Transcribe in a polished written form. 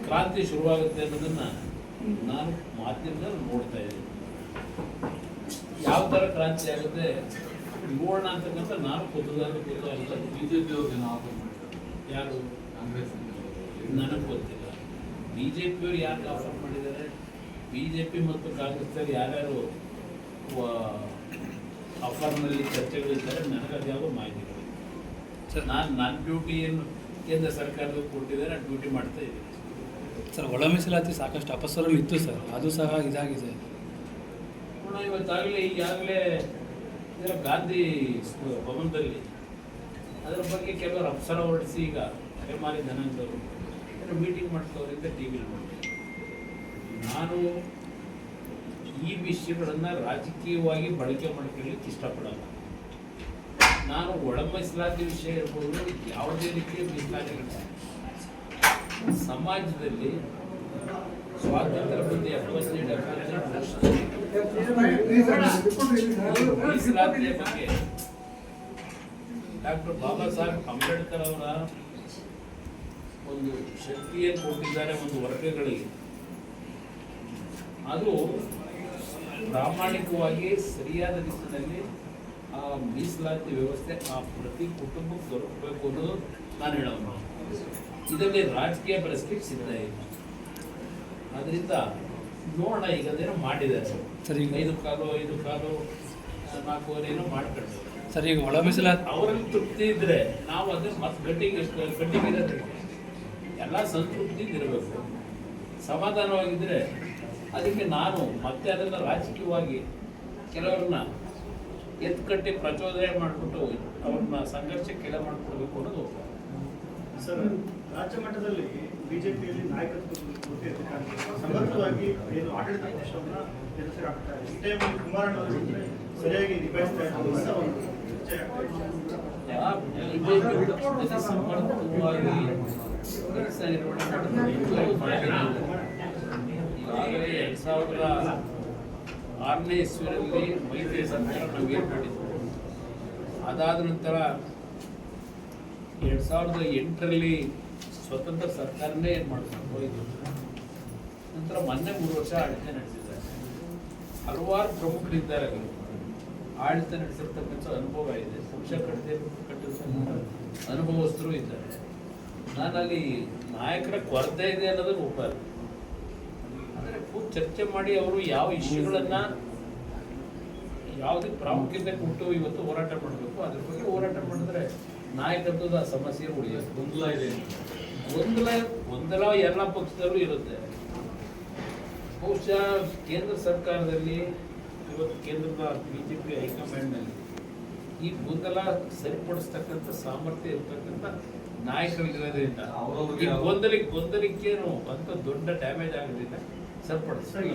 ಕ್ರಾಂತಿ ಶುರುವಾಗುತ್ತೆ ಅನ್ನೋದನ್ನ ನಾನು ಮಾಧ್ಯಮದಲ್ಲಿ ನೋಡ್ತಾ ಇದ್ದೀನಿ. ಯಾವ ಥರ ಕ್ರಾಂತಿ ಆಗುತ್ತೆ ನೋಡೋಣ ಅಂತಕ್ಕಂಥ ನಾನು ಕುತೂಹಲ ಬಿಜೆಪಿ ಅವ್ರಿಗೆ ಆಫರ್ ಮಾಡಿದ್ದಾರೆ. ಯಾರು ಕಾಂಗ್ರೆಸ್ ನನಗೆ ಗೊತ್ತಿಲ್ಲ. ಬಿಜೆಪಿಯವರು ಯಾರು ಆಫರ್ ಮಾಡಿದ್ದಾರೆ, ಬಿಜೆಪಿ ಮತ್ತು ಕಾಂಗ್ರೆಸ್ನಲ್ಲಿ ಯಾರ್ಯಾರು ಆಫರ್ನಲ್ಲಿ ಚರ್ಚೆಗಳಿದ್ದಾರೆ, ನನಗದು ಯಾವುದೋ ಮಾಹಿತಿಗಳು. ನನ್ನ ಡ್ಯೂಟಿಯನ್ನು ಕೇಂದ್ರ ಸರ್ಕಾರದವ್ರು ಕೊಟ್ಟಿದ್ದಾರೆ, ನಾನು ಡ್ಯೂಟಿ ಮಾಡ್ತಾ ಇದ್ದೀನಿ. ಸರ್, ಒಳ ಮೀಸಲಾತಿ ಸಾಕಷ್ಟು ಅಪಸ್ವರಗಳು ಇತ್ತು ಸರ್, ಅದು ಸಹ ಇದಾಗಿದೆ. ಇವತ್ತಾಗಲೇ ಈಗಾಗಲೇ ಗಾಂಧಿ ಭವನದಲ್ಲಿ ಅದರ ಬಗ್ಗೆ ಕೆಲವರು ಅಪ್ಸರ ಹೊರಡಿಸಿ ಈಗ ಅಲೆಮಾರಿ ಜನಾಂಗದವರು ಮೀಟಿಂಗ್ ಮಾಡ್ತವ್ರಿಂದ ಟಿ ವಿಲಿ ನೋಡ್ತೀನಿ. ನಾನು ಈ ವಿಷಯಗಳನ್ನು ರಾಜಕೀಯವಾಗಿ ಬಳಕೆ ಮಾಡ್ಕೊಳ್ಳಿಕ್ಕೆ ಇಷ್ಟಪಡಲ್ಲ. ನಾನು ಒಳ ಮೀಸಲಾತಿ ವಿಷಯ ಇರ್ಬೋದು, ಯಾವುದೇ ರೀತಿಯ ಮೀಸಲಾತಿಗಳು ಸಮಾಜದಲ್ಲಿ ಸ್ವಾತಂತ್ರ್ಯ ಬಂದು 77 ವರ್ಷದಲ್ಲಿ ಮೀಸಲಾತಿಯ ಬಗ್ಗೆ ಡಾಕ್ಟರ್ ಬಾಬಾ ಸಾಹೇಬ್ ಅಂಬೇಡ್ಕರ್ ಅವರ ಒಂದು ಶಕ್ತಿಯನ್ನು ಕೊಟ್ಟಿದ್ದಾರೆ ಒಂದು ವರ್ಗಗಳಿಗೆ. ಅದು ಪ್ರಾಮಾಣಿಕವಾಗಿ ಸರಿಯಾದ ದಿಕ್ಕಿನಲ್ಲಿ ಆ ಮೀಸಲಾತಿ ವ್ಯವಸ್ಥೆ ಆ ಪ್ರತಿ ಕುಟುಂಬಕ್ಕೆ ದೊರಕಬೇಕು ಅನ್ನೋದು ನಾನು ಹೇಳೋನು. ಇದರಲ್ಲಿ ರಾಜಕೀಯ ಬಳಸಲಿಕ್ಕೆ ಸಿದ್ಧ ಇಲ್ಲ. ಅದರಿಂದ ನೋಡೋಣ, ಈಗ ಅದೇನೋ ಮಾಡಿದ್ದಾರೆ ಸರಿ, 5 ಕಾಲು 4 ಏನೋ ಮಾಡ್ಕೊಂಡು ಸರ್. ಈಗ ಒಳ ಮೀಸಲಾತಿ ಅವರಲ್ಲಿ ತೃಪ್ತಿ ಇದ್ರೆ ನಾವು ಅದನ್ನ ಮತ್ತೆ ಗಟ್ಟಿಗಿರೋದ್ರಿಗೆ ಎಲ್ಲ ಸಂತೃಪ್ತಿ ಇರಬೇಕು, ಸಮಾಧಾನವಾಗಿದ್ದರೆ ಅದಕ್ಕೆ ನಾನು ಮತ್ತೆ ಅದನ್ನು ರಾಜಕೀಯವಾಗಿ ಕೆಲವ್ರನ್ನ ಎತ್ಕಟ್ಟಿ ಪ್ರಚೋದನೆ ಮಾಡಿಬಿಟ್ಟು ಅವ್ರನ್ನ ಸಂಘರ್ಷಕ್ಕೆ ಕೆಲ ಮಾಡಿಕೊಡ್ಬೇಕು ಅನ್ನೋದು. ಸರ್, ರಾಜ್ಯ ಮಟ್ಟದಲ್ಲಿ ಬಿಜೆಪಿಯಲ್ಲಿ ನಾಯಕತ್ವ ಸಮರ್ಥವಾಗಿ ಏನು ಆಡಳಿತ ಪಕ್ಷವನ್ನು ಎದುರಿಸಲಾಗ್ತಾರೆ. ಈ ಟೈಮಲ್ಲಿ ಕುಮಾರಣ್ಣವರು ಸರಿಯಾಗಿ ನಿಭಾಯಿಸ್ತಾ ಇದ್ದಾರೆ. ಸಮರ್ಥವಾಗಿ ಕೆಲಸ ನಿರ್ವಹಣೆ ಈಗಾಗಲೇ 2006ನೇ ಇಸ್ವಿಯಲ್ಲಿ ಮೈತ್ರಿ ಸರ್ಕಾರ ನಾವು ಏನು ಮಾಡಿದ್ವಿ. ಅದಾದ ನಂತರ 2008ರಲ್ಲಿ ಸ್ವತಂತ್ರ ಸರ್ಕಾರನೇ ಏನು ಮಾಡ್ಕೊಂಡು ಹೋಯಿತು. ನಂತರ ಮೊನ್ನೆ 3 ವರ್ಷ ಆಡಳಿತ ನಡೆಸಿದ್ದಾರೆ. ಹಲವಾರು ಪ್ರಮುಖರಿದ್ದಾರೆ, ಆಡಳಿತ ನಡೆಸಿರ್ತಕ್ಕಂಥ ಅನುಭವ ಇದೆ, ಪಕ್ಷ ಕಟ್ಟಿರ್ತಕ್ಕಂಥ ಅನುಭವಸ್ಥರು ಇದ್ದಾರೆ. ನಾನಲ್ಲಿ ನಾಯಕರ ಕೊರತೆ ಇದೆ ಅನ್ನೋದನ್ನು ಒಪ್ಪಲ್ಲ. ಅಂದರೆ ಚರ್ಚೆ ಮಾಡಿ ಅವರು ಯಾವ ಇಶ್ಯೂಗಳನ್ನು ಯಾವುದಕ್ಕೆ ಪ್ರಾಮುಖ್ಯತೆ ಕೊಟ್ಟು ಇವತ್ತು ಹೋರಾಟ ಮಾಡಬೇಕು ಅದ್ರ ಬಗ್ಗೆ ಹೋರಾಟ ಮಾಡಿದ್ರೆ ನಾಯಕತ್ವದ ಸಮಸ್ಯೆ ಉಳಿಯೋದು. ಗೊಂದಲ ಇದೆ. ಗೊಂದಲ ಎಲ್ಲ ಪಕ್ಷದಲ್ಲೂ ಇರುತ್ತೆ. ಬಹುಶಃ ಕೇಂದ್ರ ಸರ್ಕಾರದಲ್ಲಿ ಇವತ್ತು ಕೇಂದ್ರದ ಬಿಜೆಪಿ ಹೈಕಮಾಂಡ್ನಲ್ಲಿ ಈ ಗೊಂದಲ ಸರಿಪಡಿಸ್ತಕ್ಕಂಥ ಸಾಮರ್ಥ್ಯ ಇರ್ತಕ್ಕಂಥ ನಾಯಕರಿರೋದ್ರಿಂದ ಈ ಗೊಂದಲಕ್ಕೇನು ಅಂತ ದೊಡ್ಡ ಡ್ಯಾಮೇಜ್ ಆಗೋದ್ರಿಂದ ಸರಿಪಡಿಸ್ತಾರೆ.